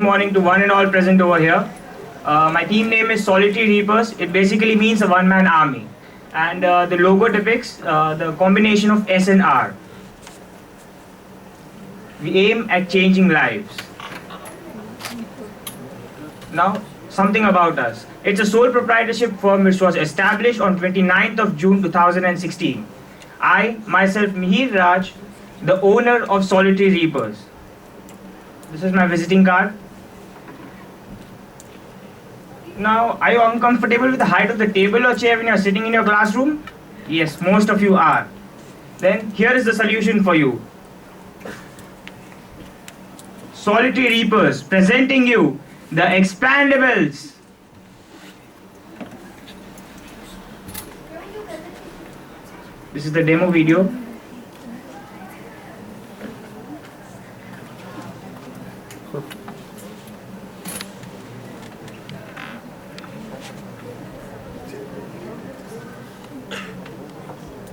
morning to one and all present over here. My team name is Solitary Reapers. It basically means a one-man army. And the logo depicts the combination of S and R. We aim at changing lives. Now, something about us. It's a sole proprietorship firm which was established on 29th of June 2016. I, myself, Mihir Raj, the owner of Solitary Reapers. This is my visiting card. Now, are you uncomfortable with the height of the table or chair when you are sitting in your classroom? Yes, most of you are. Then here is the solution for you. Solitary Reapers presenting you the Expandables. This is the demo video.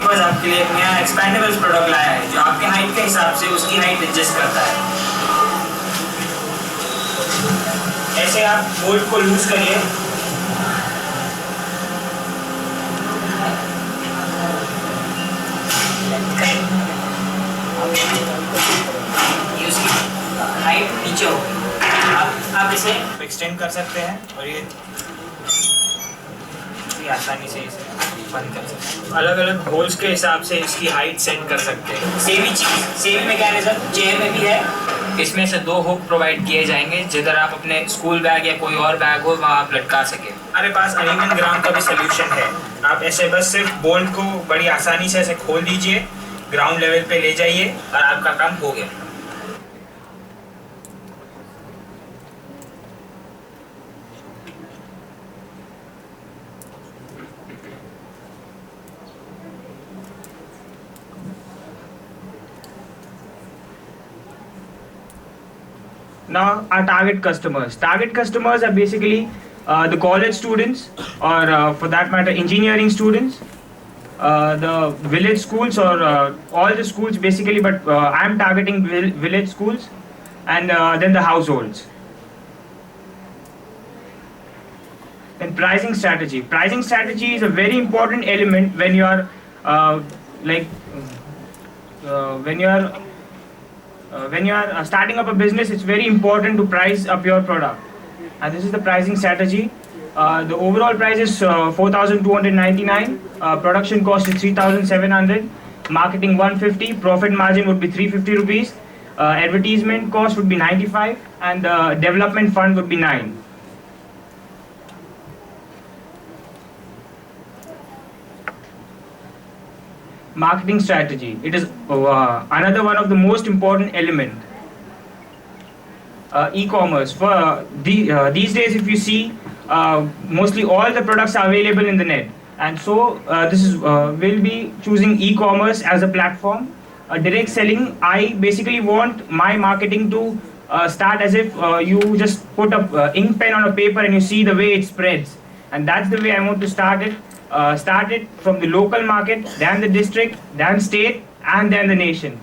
बस आपके लिए एक नया Expendables product लाया है जो आपके height के हिसाब से उसकी हाइट एडजस्ट करता है। ऐसे आप बोल्ट को लूज करिए, उसकी हाइट नीचे होगी। आप इसे एक्सटेंड कर सकते हैं और ये आसानी से इसे बंद कर सकते हैं। अलग अलग होल्स के हिसाब से इसकी हाइट सेट कर सकते हैं। सेम ही चीज़, सेम मैकेनिज्म चेयर में भी है। इसमें से 2 हुक प्रोवाइड किए जाएंगे जिधर आप अपने स्कूल बैग या कोई और बैग हो वहाँ आप लटका सके। हमारे पास अनिमन ग्राम का भी सोल्यूशन है। आप ऐसे बस सिर्फ बोल्ट को बड़ी आसानी से ऐसे खोल दीजिए, ग्राउंड लेवल पे ले जाइए और आपका काम हो गया। Now, our target customers. Target customers are basically the college students, or for that matter, engineering students, the village schools, or all the schools basically. But I am targeting village schools, and then the households. Then pricing strategy. Pricing strategy is a very important element when you are when you are starting up a business. It's very important to price up your product, and this is the pricing strategy. The overall price is 4,299. Production cost is 3,700. Marketing 150. Profit margin would be 350 rupees. Advertisement cost would be 95, and development fund would be 9. Marketing strategy. It is another one of the most important element. E-commerce. For these days, if you see, mostly all the products are available in the net, and so this is will be choosing e-commerce as a platform. Direct selling. I basically want my marketing to start as if you just put a ink pen on a paper and you see the way it spreads, and that's the way I want to start it. Start it from the local market, then the district, then state, and then the nation.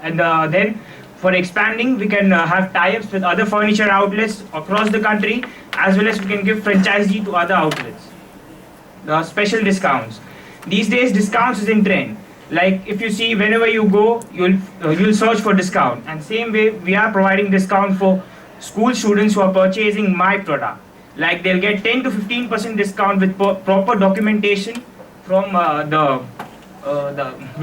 And then for expanding, we can have tie-ups with other furniture outlets across the country, as well as we can give franchisee to other outlets. The special discounts. These days, discounts is in trend. Like if you see, whenever you go, you'll search for discount. And same way, we are providing discount for school students who are purchasing my product. Like they'll get 10 to 15% discount with proper documentation from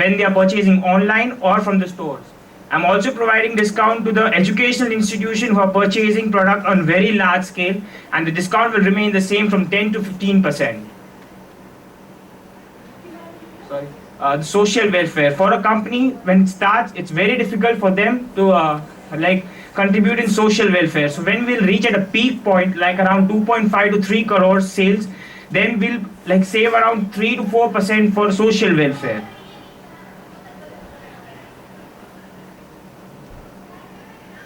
when they are purchasing online or from the stores. I'm also providing discount to the educational institution who are purchasing product on very large scale, and the discount will remain the same from 10 to 15%. Sorry. The social welfare. For a company, when it starts, it's very difficult for them to contribute in social welfare. So when we'll reach at a peak point, like around 2.5 to 3 crore sales, then we'll save around 3 to 4% for social welfare.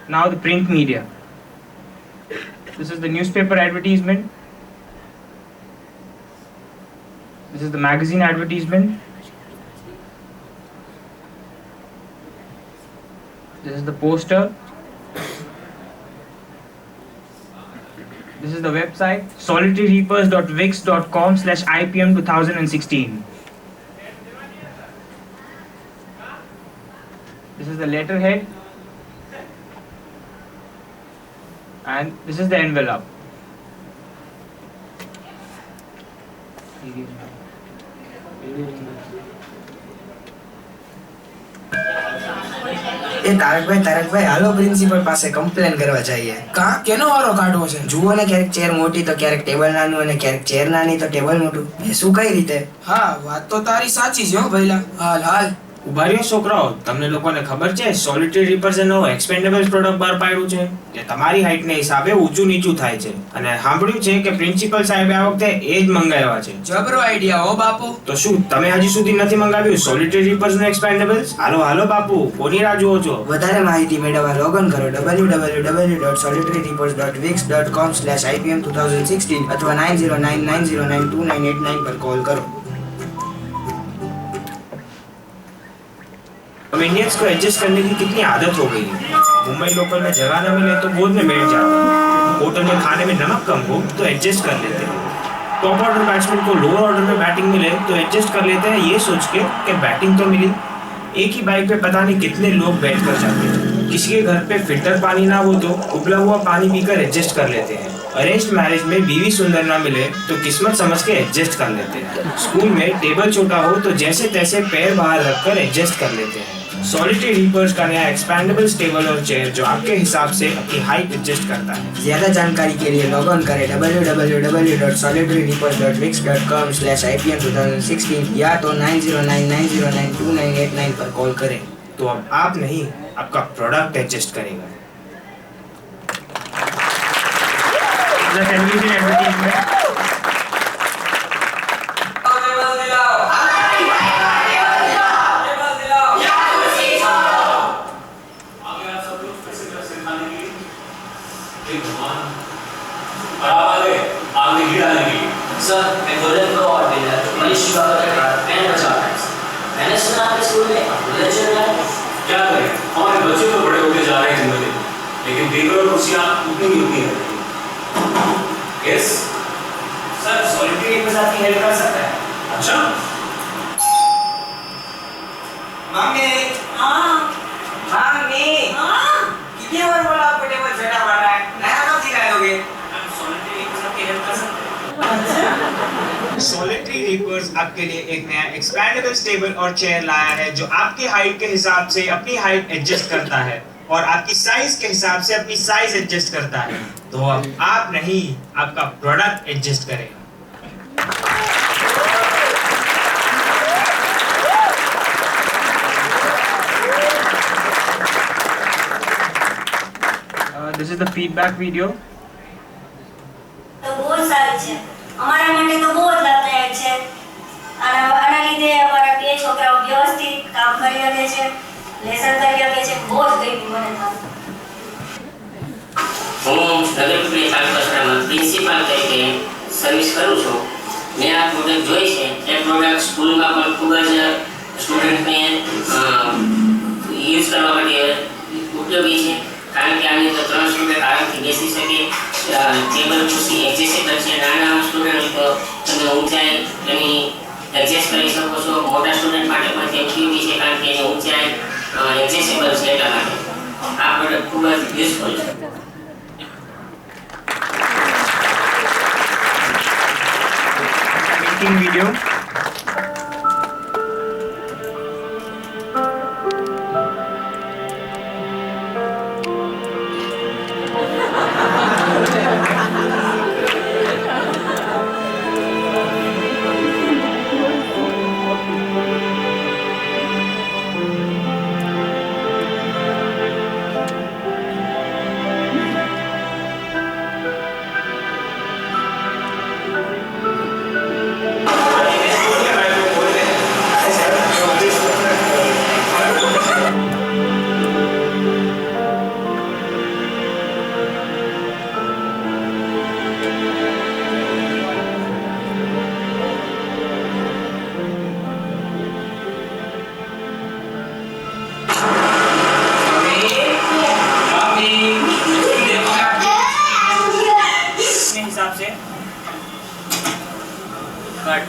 Now the print media. This is the newspaper advertisement. This is the magazine advertisement. This is the poster. This is the website solitaryreapers.wix.com/IPM 2016. This is the letterhead, and this is the envelope. એ તારકભાઈ હાલો principal પાસે complain કરવા જઈએ. કા કેનો વારો કાઢવો છે? જુઓ ને, ક્યારેક ચેર મોટી તો ક્યારેક ટેબલ નાનું અને ક્યારેક ચેર નાની તો ટેબલ મોટું. એ શું કઈ રીતે? હા, વાત તો તારી સાચી છે હો ભઈલા. હાલ ઉભા રહ્યો છોકરાઓ, તમને લોકોને ખબર છે સોલિટરી રિપર્સે નવો એક્સપેન્ડેબલ પ્રોડક્ટ બહાર પાડ્યું છે જે તમારી હાઈટને હિસાબે ઊંચું નીચું થાય છે. અને સાંભળ્યું છે કે પ્રિન્સિપલ સાહેબે આ વખતે એ જ મંગાવ્યા છે. જબરો આઈડિયા હો બાપુ. તો શું તમે હજી સુધી નથી મંગાવ્યું સોલિટરી રિપર્સનું એક્સપેન્ડેબલ્સ? હાલો બાપુ, કોની રાહ જુઓ છો? વધારે માહિતી મેળવવા લોગિન કરો www.solitaryreapers.wix.com/IPM 2016 અથવા 9099092989 પર કોલ કરો. अब इंडियंस को एडजस्ट करने की कितनी आदत हो गई है. मुंबई लोकल में जगह न मिले तो गोद में बैठ जाते हैं. होटल में खाने में नमक कम हो तो एडजस्ट कर लेते हैं. टॉप ऑर्डर बैट्समैन को लोअर ऑर्डर में बैटिंग मिले तो एडजस्ट कर लेते हैं, ये सोच के कि बैटिंग तो मिली. एक ही बाइक पे पता नहीं कितने लोग बैठ कर जाते हैं. किसी के घर पे फिल्टर पानी ना हो तो उबला हुआ पानी पीकर एडजस्ट कर लेते हैं. अरेंज्ड मैरिज में बीवी सुंदर ना मिले तो किस्मत समझ के एडजस्ट कर लेते हैं. स्कूल में टेबल छोटा हो तो जैसे तैसे पैर बाहर रखकर एडजस्ट कर लेते हैं. सॉलिटरी रीपर्स का नया एक्सपेंडेबल टेबल और चेयर जो आपके हिसाब से अपनी हाइट एडजस्ट करता है. ज्यादा जानकारी के लिए लॉग ऑन करें www.solitaryreapers.wix.com/IPM 2016 या तो 9099092989 पर कॉल करें. तो अब आप नहीं, आपका प्रोडक्ट एडजस्ट करेगा. The television advertisement. सर, मैं गोल्डन को और डिनर मनीष का मैंने बचा है. मैंने सुना आपके स्कूल में गोल्डन चल रहा है. क्या करें, हमारे बच्चे तो बड़े होते जा रहे हैं दिन ब दिन, लेकिन टेबल और कुर्सियां उतनी की उतनी है. यस सर, सॉलिटरी रिपर्स आपकी हेल्प कर सकता है. अच्छा, मम्मी कितनी बार बोला आपको टेबल छोटा पड़ रहा है? नया कब दिला दोगे? सॉलिटरी रिपर्स आपकी हेल्प कर सकता है. सॉलिटरी रीपर्स आपके लिए एक नया एक्सपेंडेबल टेबल और चेयर लाया है जो आपकी हाइट के हिसाब से अपनी हाइट एडजस्ट करता है और आपकी साइज के हिसाब से अपनी साइज एडजस्ट करता है. तो अब आप नहीं, आपका प्रोडक्ट एडजस्ट करेगा. This is the feedback video. તો બહુ સારી છે. અમારા માટે તો બહુ જ લાભદાયક છે. આના લીધે અમારા બે છોકરાઓ વ્યવસ્થિત કામ કરી શકે છે, લેસન કરી શકે છે. બહુ જ ગમ્યું મને તો. હું નગરપાલિકા તાલુકામાં પ્રિન્સિપાલ તરીકે સર્વિસ કરું છું. મેં આ પ્રોડક્ટ જોઈ છે. એ પ્રોડક્ટ સ્કૂલમાં પણ ખૂબ જ સ્ટુડન્ટને યુઝ કરવા માટે ઉપયોગી છે. કારણ કે આની અંદર 3 સ્ટુડન્ટ આરામથી બેસી શકે. ટેબલ ખુરશી એડજસ્ટેબલ છે. નાના સ્ટુડન્ટ તો તમે ઊંચાઈ એની એડજસ્ટ કરી શકો છો. મોટા સ્ટુડન્ટ માટે પણ તે ઉપયોગી છે કારણ કે એની ઊંચાઈ એડજસ્ટેબલ છે. એટલા માટે આ પ્રોડક્ટ ખૂબ જ યુઝફુલ છે. Making video. कट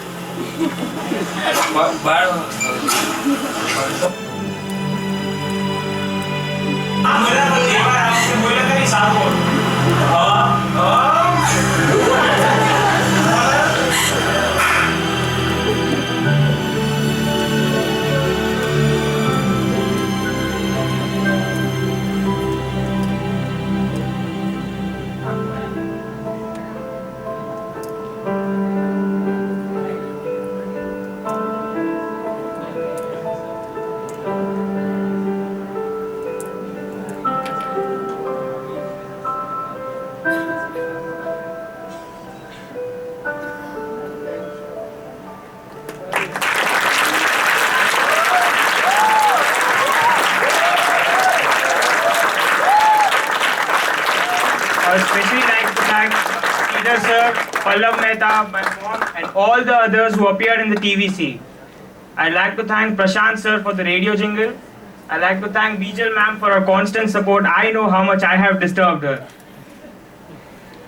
बाढ़ बोला था साहब I would especially like to thank Peter sir, Pallav Mehta, my mom, and all the others who appeared in the TVC. I'd like to thank Prashant sir for the radio jingle. I'd like to thank Bijal ma'am for her constant support. I know how much I have disturbed her.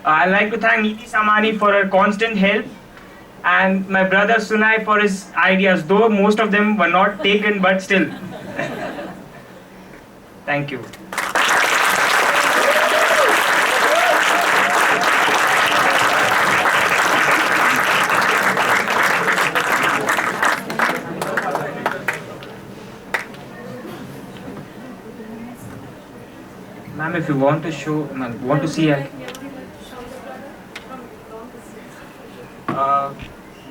I'd like to thank Niti Samani for her constant help, and my brother Sunai for his ideas, though most of them were not taken, but still. Thank you. Ma'am, if you want to show, want to see, I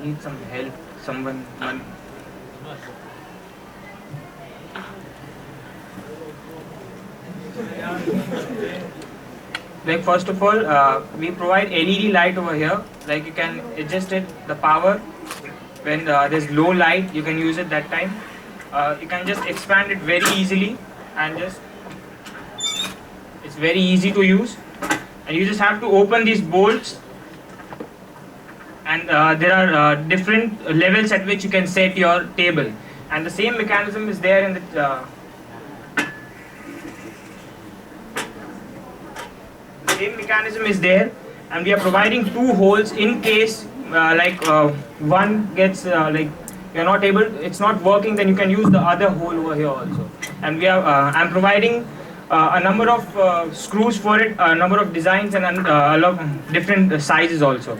need some help. Someone. Like first of all, we provide LED light over here. Like you can adjust it, the power. When there's low light, you can use it that time. You can just expand it very easily and just. It's very easy to use, and you just have to open these bolts, and there are different levels at which you can set your table, and the same mechanism is there in the same mechanism is there, and we are providing two holes in case one gets like you're not able, it's not working, then you can use the other hole over here also, and we are I'm providing a number of screws for it, a number of designs, and a lot of different sizes also.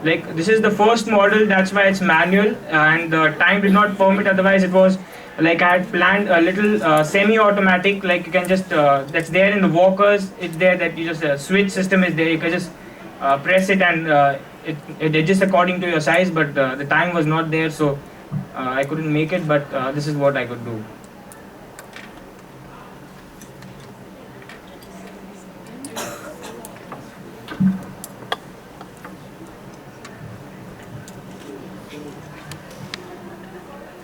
Like this is the first model, that's why it's manual, and the time did not permit, otherwise it was like I had planned a little semi-automatic, like you can just, that's there in the walkers, it's there that you just, switch system is there, you can just press it and it adjusts according to your size, but the time was not there, so I couldn't make it, but this is what I could do.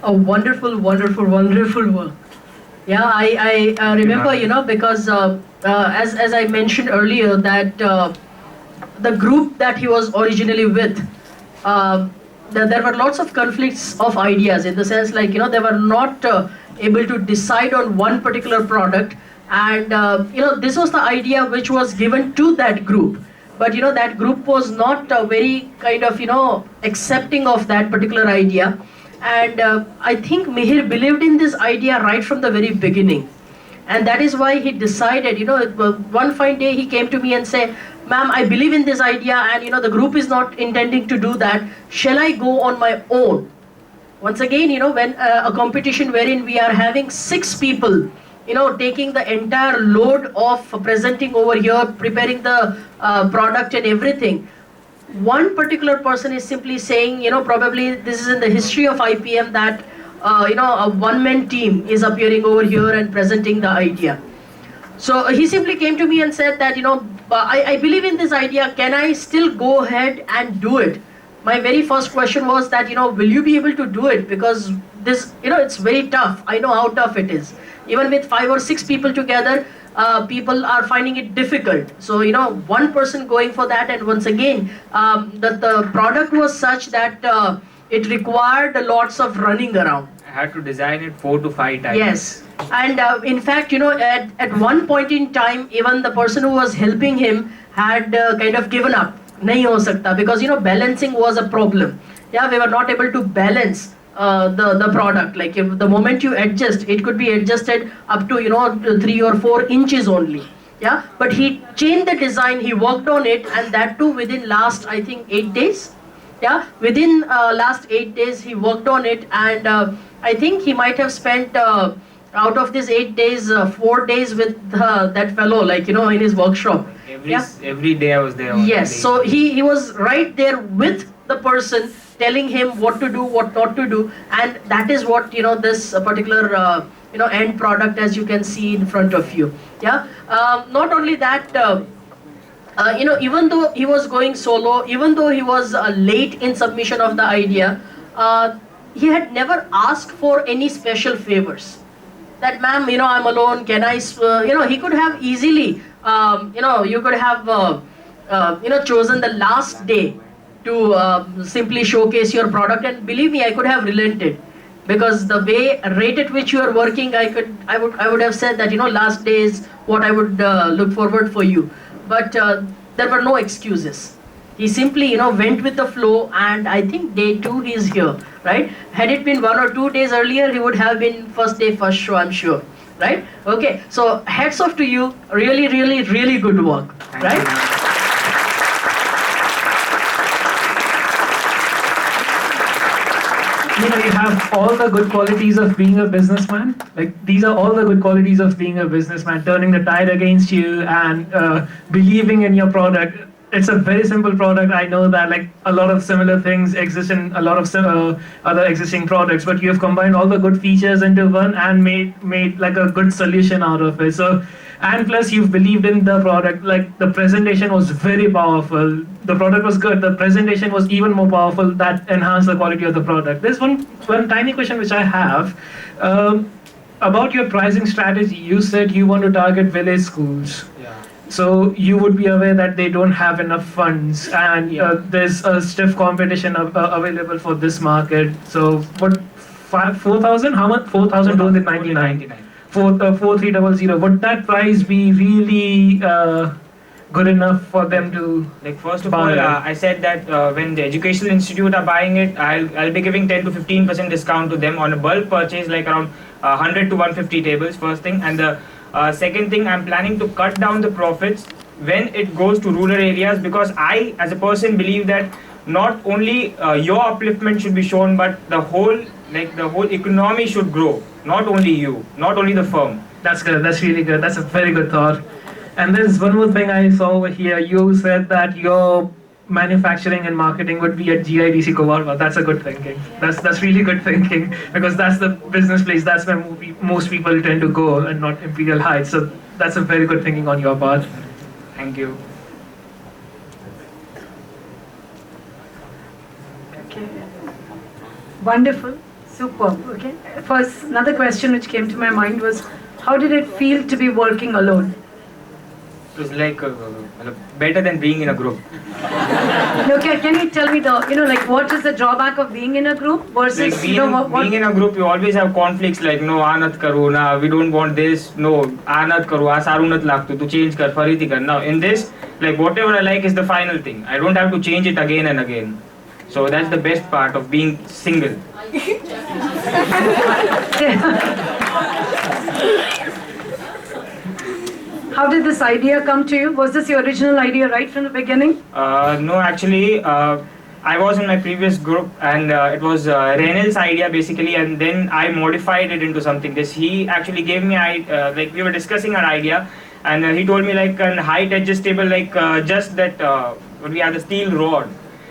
A wonderful work. Yeah, I remember, because as I mentioned earlier that the group that he was originally with, there were lots of conflicts of ideas, in the sense like, they were not able to decide on one particular product, and this was the idea which was given to that group, but that group was not very kind of accepting of that particular idea, and I think Mihir believed in this idea right from the very beginning, and that is why he decided, one fine day he came to me and said, "Ma'am, I believe in this idea, and the group is not intending to do that. Shall I go on my own?" Once again, when a competition wherein we are having 6 people, taking the entire load of presenting over here, preparing the product and everything, one particular person is simply saying, probably this is in the history of IPM that, a one-man team is appearing over here and presenting the idea. So he simply came to me and said that, I believe in this idea, can I still go ahead and do it? My very first question was that, will you be able to do it? Because this, it's very tough. I know how tough it is. Even with 5 or 6 people together, people are finding it difficult. So, one person going for that, and once again, the product was such that it required lots of running around. I had to design it 4 to 5 times. Yes. And in fact, at one point in time, even the person who was helping him had kind of given up. Nahi ho sakta, because balancing was a problem. Yeah, we were not able to balance the product. Like if the moment you adjust, it could be adjusted up to 3 or 4 inches only. Yeah, but he changed the design, he worked on it, and that too within last, I think, 8 days. Yeah, within last 8 days he worked on it, and I think he might have spent out of these 8 days 4 days with that fellow, like in his workshop. Every day I was there. Yes, so he was right there with the person, telling him what to do, what not to do, and that is what this particular end product, as you can see in front of you. Yeah, not only that, even though he was going solo, even though he was late in submission of the idea, he had never asked for any special favors. That, ma'am, I'm alone, can I, he could have easily, you could have, chosen the last day to simply showcase your product, and believe me, I could have relented. Because the rate at which you are working, I would have said that last day is what I would look forward for you. But there were no excuses. He simply went with the flow, and I think day 2 he is here, right? Had it been 1 or 2 days earlier, he would have been first day, first show, I'm sure, right? Okay, so hats off to you. Really, really, really good work, right? You have all the good qualities of being a businessman. Like, these are all the good qualities of being a businessman, turning the tide against you and believing in your product. It's a very simple product. I know that like a lot of similar things exist in a lot of other existing products, but you have combined all the good features into one and made like a good solution out of it. So, and plus you've believed in the product. Like, the presentation was very powerful. The product was good. The presentation was even more powerful. That enhanced the quality of the product. There's one tiny question which I have about your pricing strategy. You said you want to target village schools. Yeah. So you would be aware that they don't have enough funds, and there's a stiff competition available for this market. So what, 4,000? How much? 4,299. 4,300. Would that price be really good enough for them to? Like, first of all, I said that when the educational institute are buying it, I'll be giving 10 to 15% discount to them on a bulk purchase, like around 100 to 150 tables. First thing, and the second thing, I'm planning to cut down the profits when it goes to rural areas, because I, as a person, believe that not only your upliftment should be shown, but the whole economy should grow. Not only you, not only the firm. That's good. That's really good. That's a very good thought. And there's one more thing I saw over here. You said that your manufacturing and marketing would be at GIDC Kovarva. That's a good thinking. That's really good thinking, because that's the business place. That's where most people tend to go, and not Imperial Heights. So that's a very good thinking on your part. Thank you. Okay. Wonderful. Superb. Okay. First, another question which came to my mind was, how did it feel to be working alone? It was like better than being in a group. No, can you tell me what is the drawback of being in a group versus Like being in a group, you always have conflicts like, no, anat karu, na, we don't want this, no, anat karu, asarunat lagtu, to change kar, fariti kar. Now in this, like whatever I like is the final thing. I don't have to change it again and again. So that's the best part of being single. How did this idea come to you? Was this your original idea right from the beginning? No, actually, I was in my previous group, and it was Renel's idea basically, and then I modified it into something. He actually gave me, like we were discussing our idea, and he told me like an height adjustable, like just that, we have the steel rod.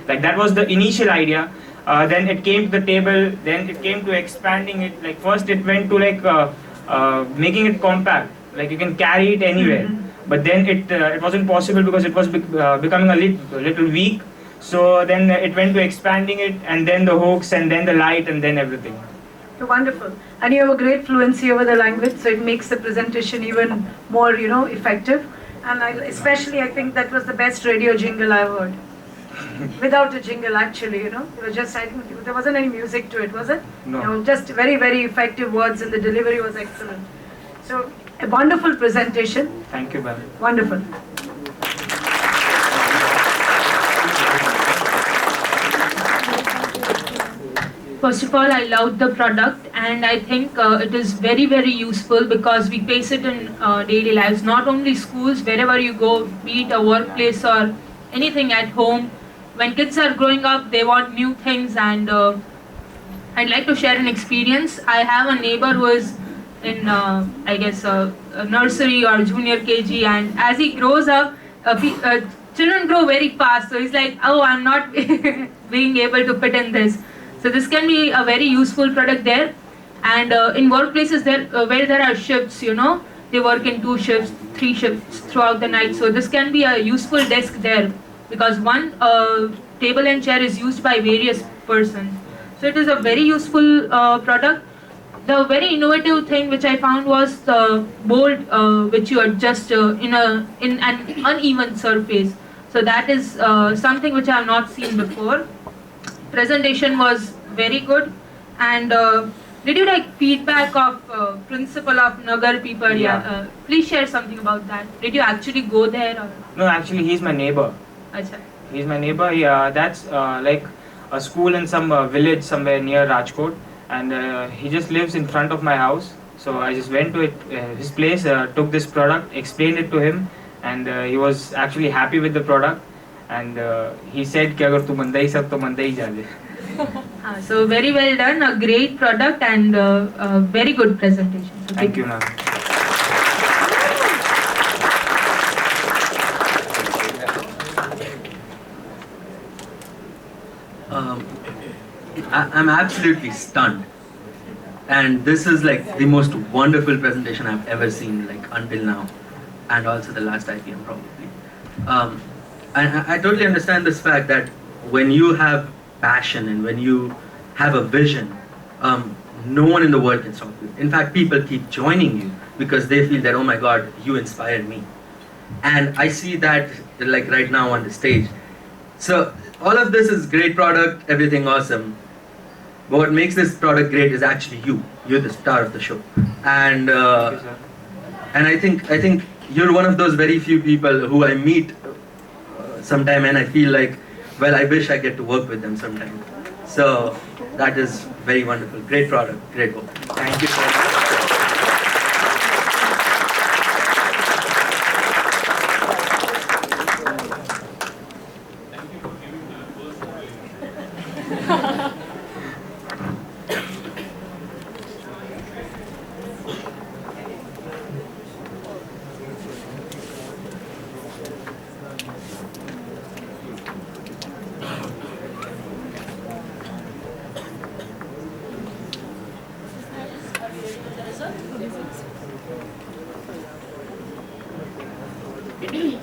Like that was the initial idea. Then it came to the table, then it came to expanding it. Like first it went to like making it compact. Like you can carry it anywhere, but then it wasn't possible because it was becoming a little weak. So then it went to expanding it, and then the hooks, and then the light, and then everything. Wonderful. And you have a great fluency over the language, so it makes the presentation even more, effective. And especially, I think that was the best radio jingle I've heard. Without a jingle, actually, it was just, there wasn't any music to it, was it? No. Just very, very effective words, and the delivery was excellent. So, a wonderful presentation. Thank you, ma'am. Wonderful. First of all, I love the product, and I think it is very, very useful because we face it in daily lives, not only schools, wherever you go, be it a workplace or anything at home. When kids are growing up, they want new things, and I'd like to share an experience. I have a neighbor who is in, I guess, a nursery or junior KG, and as he grows up, children grow very fast, so he's like, oh, I'm not being able to fit in this. So this can be a very useful product there. And in workplaces where there are shifts, they work in 2 shifts, 3 shifts throughout the night. So this can be a useful desk there because one table and chair is used by various persons. So it is a very useful product. The very innovative thing which I found was the bolt which you adjust in an uneven surface. So that is something which I have not seen before. Presentation was very good. And did you like feedback of principal of Nagar people? Yeah. Please share something about that. Did you actually go there? Or? No, actually, he's my neighbor. Achha. He's my neighbor. That's like a school in some village somewhere near Rajkot, and he just lives in front of my house. So I just went to his place, took this product, explained it to him, and he was actually happy with the product. And he said, "कि अगर तू मंदा ही सब तो मंदा ही जा ले." So very well done, a great product and a very good presentation. So Thank you, ma'am. I'm absolutely stunned, and this is like the most wonderful presentation I've ever seen, like until now, and also the last IPM probably. And I totally understand this fact that when you have passion and when you have a vision, no one in the world can stop you. In fact, people keep joining you because they feel that, oh my God, you inspired me. And I see that like right now on the stage. So all of this is great product, everything awesome. But what makes this product great is actually you. You're the star of the show. And I think you're one of those very few people who I meet sometime and I feel like, well, I wish I get to work with them sometime. So that is very wonderful. Great product, great work. Thank you so much. Thank you.